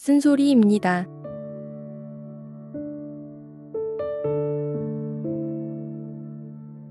쓴소리입니다.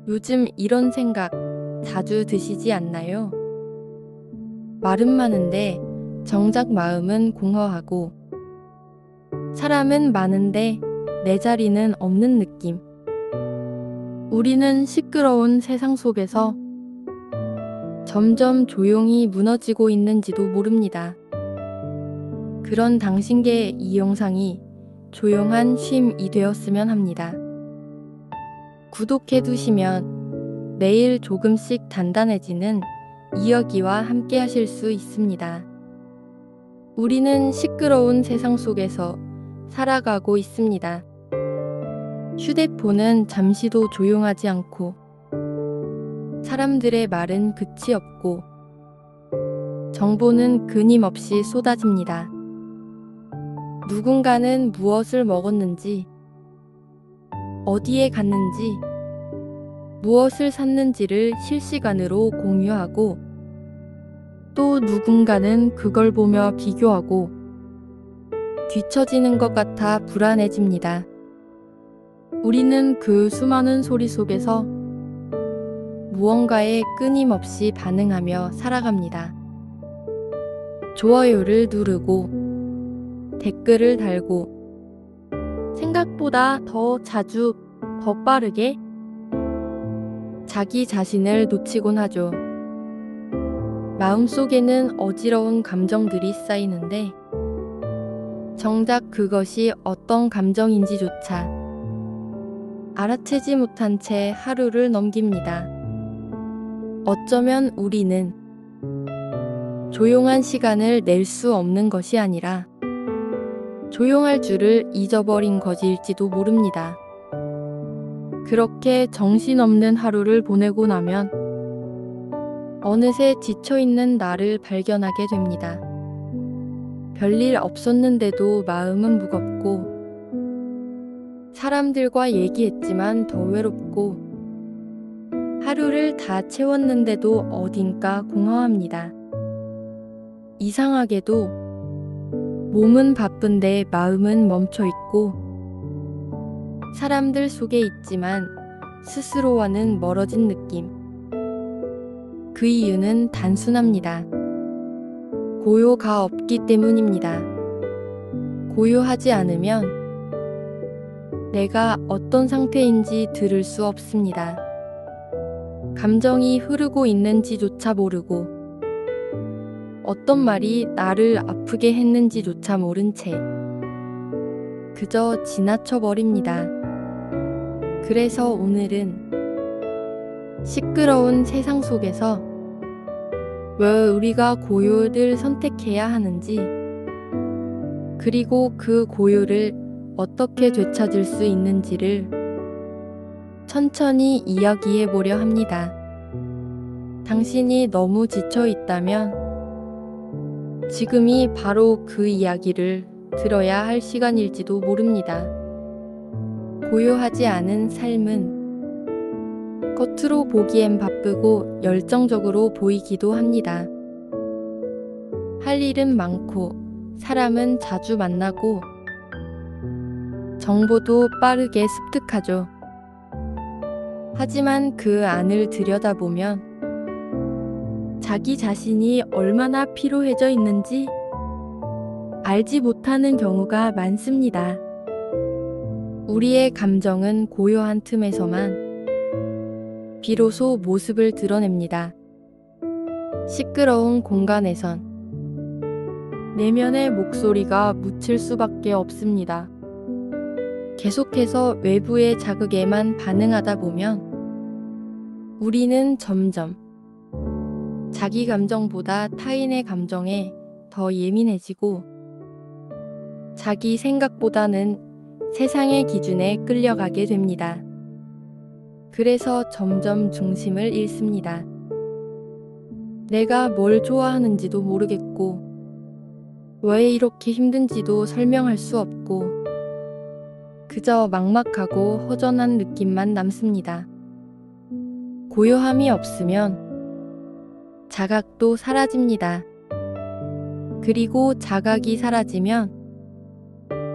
요즘 이런 생각 자주 드시지 않나요? 말은 많은데 정작 마음은 공허하고, 사람은 많은데 내 자리는 없는 느낌. 우리는 시끄러운 세상 속에서 점점 조용히 무너지고 있는지도 모릅니다. 그런 당신께 이 영상이 조용한 쉼이 되었으면 합니다. 구독해 두시면 매일 조금씩 단단해지는 이야기와 함께 하실 수 있습니다. 우리는 시끄러운 세상 속에서 살아가고 있습니다. 휴대폰은 잠시도 조용하지 않고, 사람들의 말은 끝이 없고, 정보는 끊임없이 쏟아집니다. 누군가는 무엇을 먹었는지, 어디에 갔는지, 무엇을 샀는지를 실시간으로 공유하고, 또 누군가는 그걸 보며 비교하고, 뒤처지는 것 같아 불안해집니다. 우리는 그 수많은 소리 속에서 무언가에 끊임없이 반응하며 살아갑니다. 좋아요를 누르고, 댓글을 달고, 생각보다 더 자주, 더 빠르게 자기 자신을 놓치곤 하죠. 마음속에는 어지러운 감정들이 쌓이는데, 정작 그것이 어떤 감정인지조차 알아채지 못한 채 하루를 넘깁니다. 어쩌면 우리는 조용한 시간을 낼 수 없는 것이 아니라 조용할 줄을 잊어버린 것일지도 모릅니다. 그렇게 정신없는 하루를 보내고 나면 어느새 지쳐있는 나를 발견하게 됩니다. 별일 없었는데도 마음은 무겁고, 사람들과 얘기했지만 더 외롭고, 하루를 다 채웠는데도 어딘가 공허합니다. 이상하게도 몸은 바쁜데 마음은 멈춰있고, 사람들 속에 있지만 스스로와는 멀어진 느낌. 그 이유는 단순합니다. 고요가 없기 때문입니다. 고요하지 않으면 내가 어떤 상태인지 들을 수 없습니다. 감정이 흐르고 있는지조차 모르고, 어떤 말이 나를 아프게 했는지조차 모른 채 그저 지나쳐 버립니다. 그래서 오늘은 시끄러운 세상 속에서 왜 우리가 고요를 선택해야 하는지, 그리고 그 고요를 어떻게 되찾을 수 있는지를 천천히 이야기해 보려 합니다. 당신이 너무 지쳐 있다면 지금이 바로 그 이야기를 들어야 할 시간일지도 모릅니다. 고요하지 않은 삶은 겉으로 보기엔 바쁘고 열정적으로 보이기도 합니다. 할 일은 많고, 사람은 자주 만나고, 정보도 빠르게 습득하죠. 하지만 그 안을 들여다보면 자기 자신이 얼마나 피로해져 있는지 알지 못하는 경우가 많습니다. 우리의 감정은 고요한 틈에서만 비로소 모습을 드러냅니다. 시끄러운 공간에선 내면의 목소리가 묻힐 수밖에 없습니다. 계속해서 외부의 자극에만 반응하다 보면 우리는 점점 자기 감정보다 타인의 감정에 더 예민해지고, 자기 생각보다는 세상의 기준에 끌려가게 됩니다. 그래서 점점 중심을 잃습니다. 내가 뭘 좋아하는지도 모르겠고, 왜 이렇게 힘든지도 설명할 수 없고, 그저 막막하고 허전한 느낌만 남습니다. 고요함이 없으면 자각도 사라집니다. 그리고 자각이 사라지면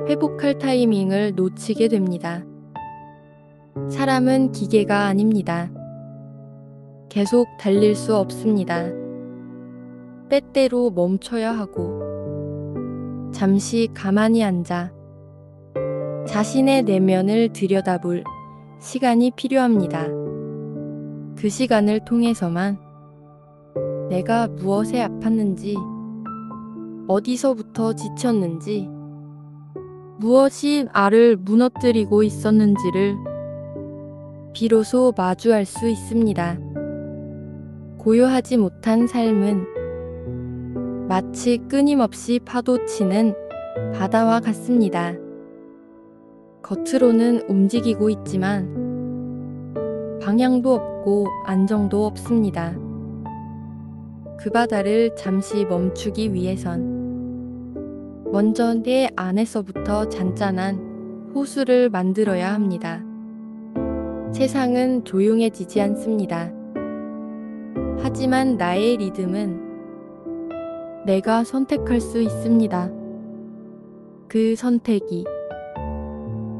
회복할 타이밍을 놓치게 됩니다. 사람은 기계가 아닙니다. 계속 달릴 수 없습니다. 때때로 멈춰야 하고, 잠시 가만히 앉아 자신의 내면을 들여다볼 시간이 필요합니다. 그 시간을 통해서만 내가 무엇에 아팠는지, 어디서부터 지쳤는지, 무엇이 나를 무너뜨리고 있었는지를 비로소 마주할 수 있습니다. 고요하지 못한 삶은 마치 끊임없이 파도치는 바다와 같습니다. 겉으로는 움직이고 있지만 방향도 없고 안정도 없습니다. 그 바다를 잠시 멈추기 위해선 먼저 내 안에서부터 잔잔한 호수를 만들어야 합니다. 세상은 조용해지지 않습니다. 하지만 나의 리듬은 내가 선택할 수 있습니다. 그 선택이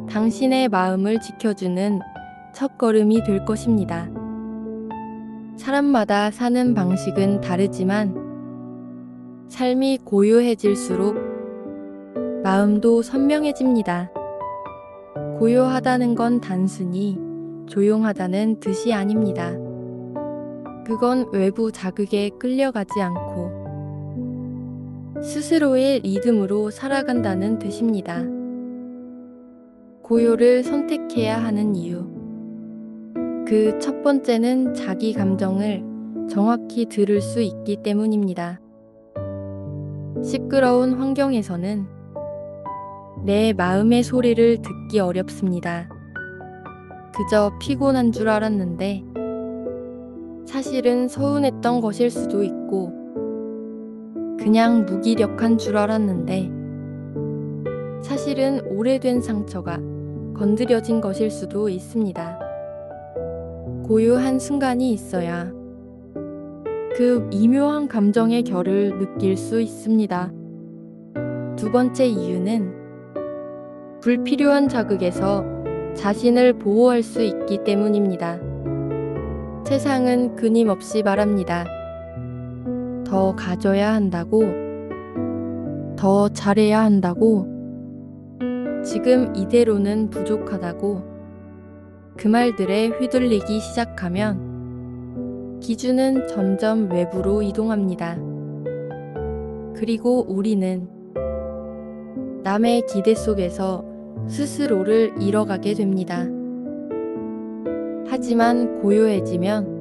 당신의 마음을 지켜주는 첫걸음이 될 것입니다. 사람마다 사는 방식은 다르지만 삶이 고요해질수록 마음도 선명해집니다. 고요하다는 건 단순히 조용하다는 뜻이 아닙니다. 그건 외부 자극에 끌려가지 않고 스스로의 리듬으로 살아간다는 뜻입니다. 고요를 선택해야 하는 이유. 그 첫 번째는 자기 감정을 정확히 들을 수 있기 때문입니다. 시끄러운 환경에서는 내 마음의 소리를 듣기 어렵습니다. 그저 피곤한 줄 알았는데 사실은 서운했던 것일 수도 있고 그냥 무기력한 줄 알았는데 사실은 오래된 상처가 건드려진 것일 수도 있습니다. 고요한 순간이 있어야 그 미묘한 감정의 결을 느낄 수 있습니다. 두 번째 이유는 불필요한 자극에서 자신을 보호할 수 있기 때문입니다. 세상은 끊임없이 말합니다. 더 가져야 한다고, 더 잘해야 한다고, 지금 이대로는 부족하다고. 그 말들에 휘둘리기 시작하면 기준은 점점 외부로 이동합니다. 그리고 우리는 남의 기대 속에서 스스로를 잃어가게 됩니다. 하지만 고요해지면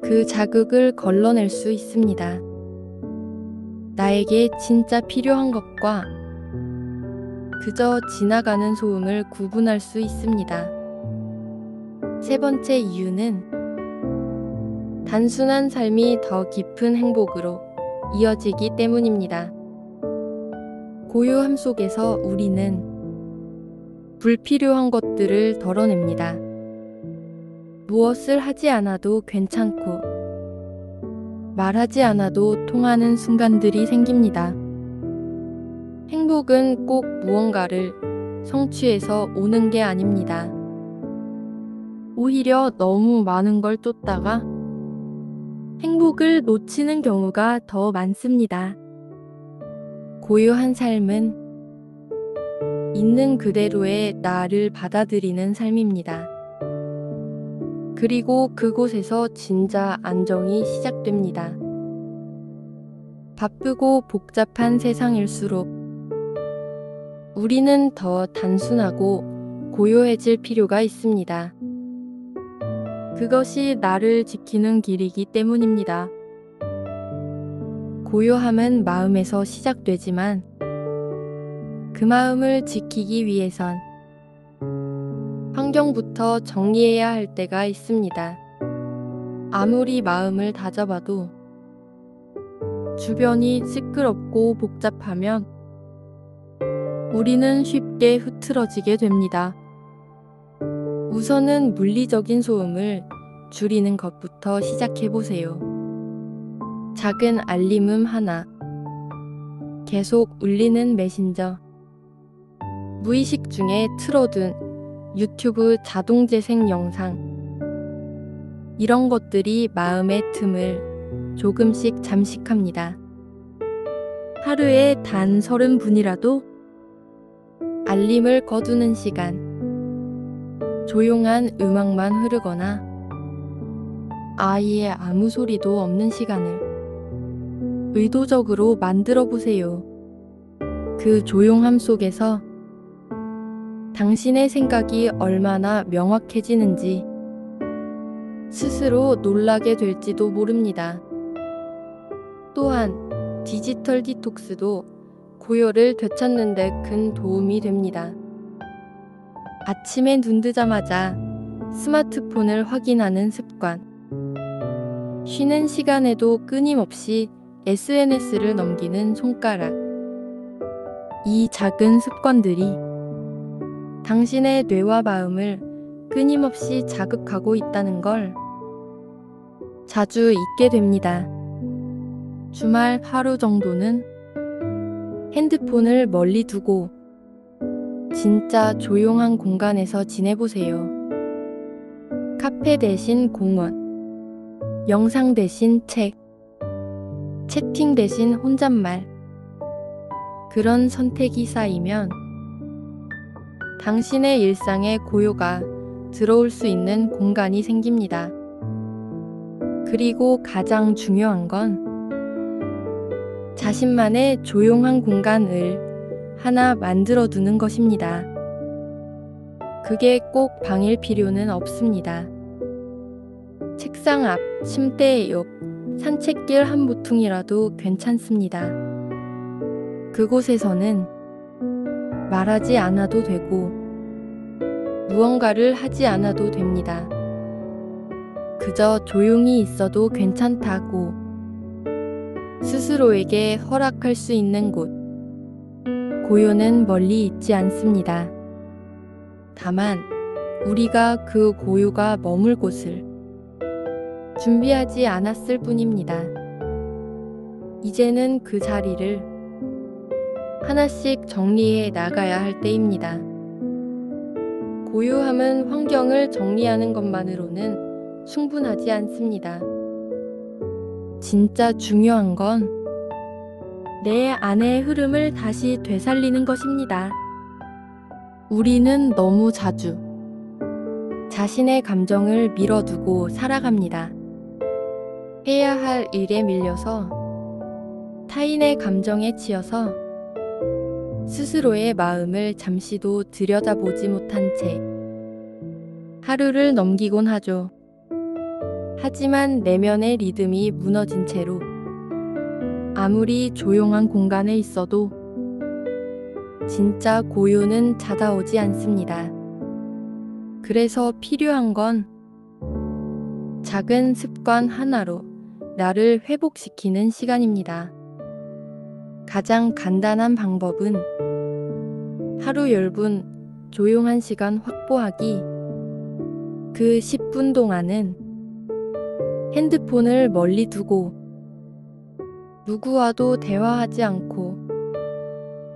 그 자극을 걸러낼 수 있습니다. 나에게 진짜 필요한 것과 그저 지나가는 소음을 구분할 수 있습니다. 세 번째 이유는 단순한 삶이 더 깊은 행복으로 이어지기 때문입니다. 고요함 속에서 우리는 불필요한 것들을 덜어냅니다. 무엇을 하지 않아도 괜찮고 말하지 않아도 통하는 순간들이 생깁니다. 행복은 꼭 무언가를 성취해서 오는 게 아닙니다. 오히려 너무 많은 걸 쫓다가 행복을 놓치는 경우가 더 많습니다. 고요한 삶은 있는 그대로의 나를 받아들이는 삶입니다. 그리고 그곳에서 진짜 안정이 시작됩니다. 바쁘고 복잡한 세상일수록 우리는 더 단순하고 고요해질 필요가 있습니다. 그것이 나를 지키는 길이기 때문입니다. 고요함은 마음에서 시작되지만 그 마음을 지키기 위해선 환경부터 정리해야 할 때가 있습니다. 아무리 마음을 다잡아도 주변이 시끄럽고 복잡하면 우리는 쉽게 흐트러지게 됩니다. 우선은 물리적인 소음을 줄이는 것부터 시작해보세요. 작은 알림음 하나, 계속 울리는 메신저, 무의식 중에 틀어둔 유튜브 자동 재생 영상, 이런 것들이 마음의 틈을 조금씩 잠식합니다. 하루에 단 30분이라도 알림을 거두는 시간, 조용한 음악만 흐르거나 아예 아무 소리도 없는 시간을 의도적으로 만들어 보세요. 그 조용함 속에서 당신의 생각이 얼마나 명확해지는지 스스로 놀라게 될지도 모릅니다. 또한 디지털 디톡스도 고요를 되찾는 데 큰 도움이 됩니다. 아침에 눈 뜨자마자 스마트폰을 확인하는 습관, 쉬는 시간에도 끊임없이 SNS를 넘기는 손가락, 이 작은 습관들이 당신의 뇌와 마음을 끊임없이 자극하고 있다는 걸 자주 잊게 됩니다. 주말 하루 정도는 핸드폰을 멀리 두고 진짜 조용한 공간에서 지내보세요. 카페 대신 공원, 영상 대신 책, 채팅 대신 혼잣말. 그런 선택이 쌓이면 당신의 일상에 고요가 들어올 수 있는 공간이 생깁니다. 그리고 가장 중요한 건 자신만의 조용한 공간을 하나 만들어 두는 것입니다. 그게 꼭 방일 필요는 없습니다. 책상 앞, 침대 옆, 산책길 한 모퉁이라도 괜찮습니다. 그곳에서는 말하지 않아도 되고 무언가를 하지 않아도 됩니다. 그저 조용히 있어도 괜찮다고 스스로에게 허락할 수 있는 곳. 고요는 멀리 있지 않습니다. 다만 우리가 그 고요가 머물 곳을 준비하지 않았을 뿐입니다. 이제는 그 자리를 하나씩 정리해 나가야 할 때입니다. 고요함은 환경을 정리하는 것만으로는 충분하지 않습니다. 진짜 중요한 건 내 안의 흐름을 다시 되살리는 것입니다. 우리는 너무 자주 자신의 감정을 밀어두고 살아갑니다. 해야 할 일에 밀려서, 타인의 감정에 치여서 스스로의 마음을 잠시도 들여다보지 못한 채 하루를 넘기곤 하죠. 하지만 내면의 리듬이 무너진 채로 아무리 조용한 공간에 있어도 진짜 고요는 찾아오지 않습니다. 그래서 필요한 건 작은 습관 하나로 나를 회복시키는 시간입니다. 가장 간단한 방법은 하루 10분 조용한 시간 확보하기. 그 10분 동안은 핸드폰을 멀리 두고 누구와도 대화하지 않고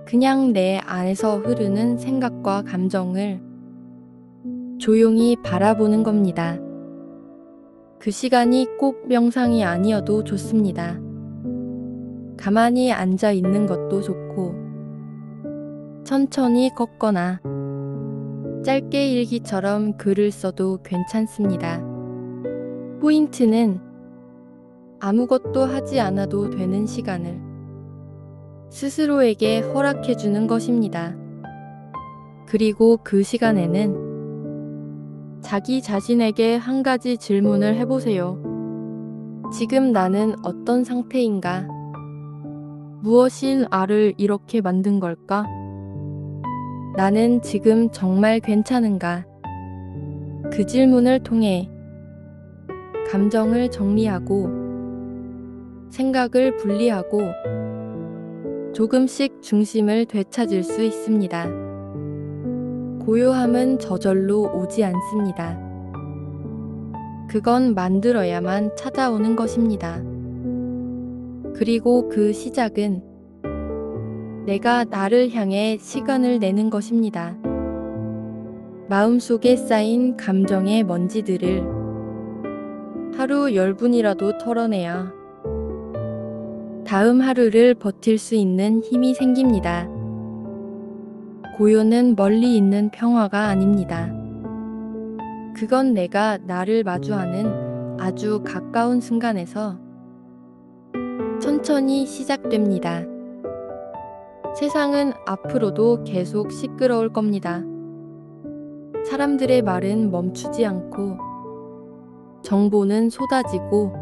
그냥 내 안에서 흐르는 생각과 감정을 조용히 바라보는 겁니다. 그 시간이 꼭 명상이 아니어도 좋습니다. 가만히 앉아 있는 것도 좋고, 천천히 걷거나 짧게 일기처럼 글을 써도 괜찮습니다. 포인트는 아무것도 하지 않아도 되는 시간을 스스로에게 허락해주는 것입니다. 그리고 그 시간에는 자기 자신에게 한 가지 질문을 해보세요. 지금 나는 어떤 상태인가? 무엇이 나를 이렇게 만든 걸까? 나는 지금 정말 괜찮은가? 그 질문을 통해 감정을 정리하고 생각을 분리하고 조금씩 중심을 되찾을 수 있습니다. 고요함은 저절로 오지 않습니다. 그건 만들어야만 찾아오는 것입니다. 그리고 그 시작은 내가 나를 향해 시간을 내는 것입니다. 마음속에 쌓인 감정의 먼지들을 하루 10분이라도 털어내야 다음 하루를 버틸 수 있는 힘이 생깁니다. 고요는 멀리 있는 평화가 아닙니다. 그건 내가 나를 마주하는 아주 가까운 순간에서 천천히 시작됩니다. 세상은 앞으로도 계속 시끄러울 겁니다. 사람들의 말은 멈추지 않고 정보는 쏟아지고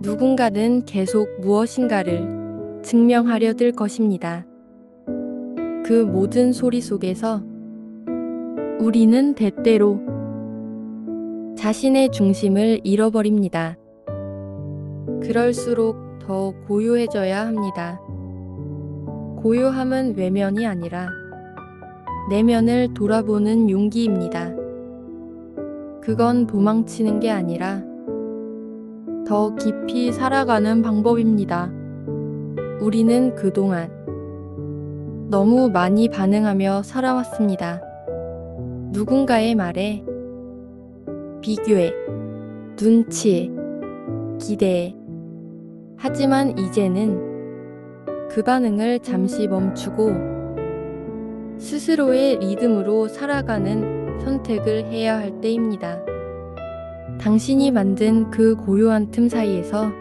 누군가는 계속 무엇인가를 증명하려 들 것입니다. 그 모든 소리 속에서 우리는 때때로 자신의 중심을 잃어버립니다. 그럴수록 더 고요해져야 합니다. 고요함은 외면이 아니라 내면을 돌아보는 용기입니다. 그건 도망치는 게 아니라 더 깊이 살아가는 방법입니다. 우리는 그동안 너무 많이 반응하며 살아왔습니다. 누군가의 말에, 비교에, 눈치에, 기대에. 하지만 이제는 그 반응을 잠시 멈추고 스스로의 리듬으로 살아가는 선택을 해야 할 때입니다. 당신이 만든 그 고요한 틈 사이에서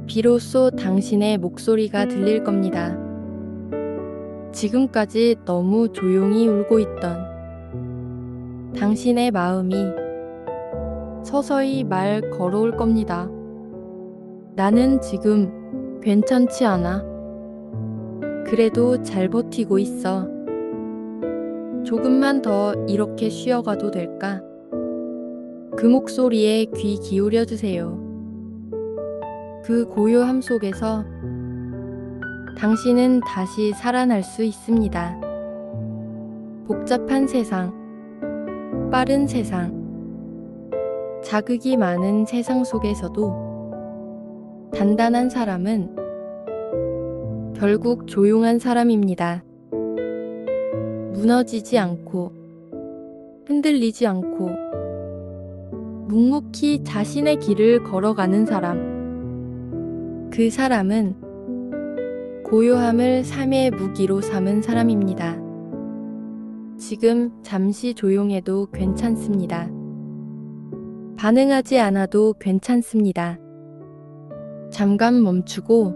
비로소 당신의 목소리가 들릴 겁니다. 지금까지 너무 조용히 울고 있던 당신의 마음이 서서히 말 걸어올 겁니다. 나는 지금 괜찮지 않아. 그래도 잘 버티고 있어. 조금만 더 이렇게 쉬어가도 될까? 그 목소리에 귀 기울여 주세요. 그 고요함 속에서 당신은 다시 살아날 수 있습니다. 복잡한 세상, 빠른 세상, 자극이 많은 세상 속에서도 단단한 사람은 결국 조용한 사람입니다. 무너지지 않고 흔들리지 않고 묵묵히 자신의 길을 걸어가는 사람. 그 사람은 고요함을 삶의 무기로 삼은 사람입니다. 지금 잠시 조용해도 괜찮습니다. 반응하지 않아도 괜찮습니다. 잠깐 멈추고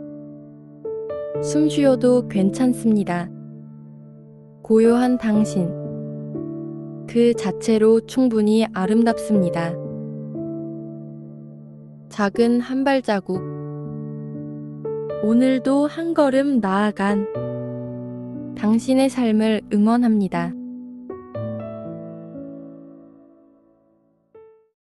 숨 쉬어도 괜찮습니다. 고요한 당신, 그 자체로 충분히 아름답습니다. 작은 한 발자국, 오늘도 한 걸음 나아간 당신의 삶을 응원합니다.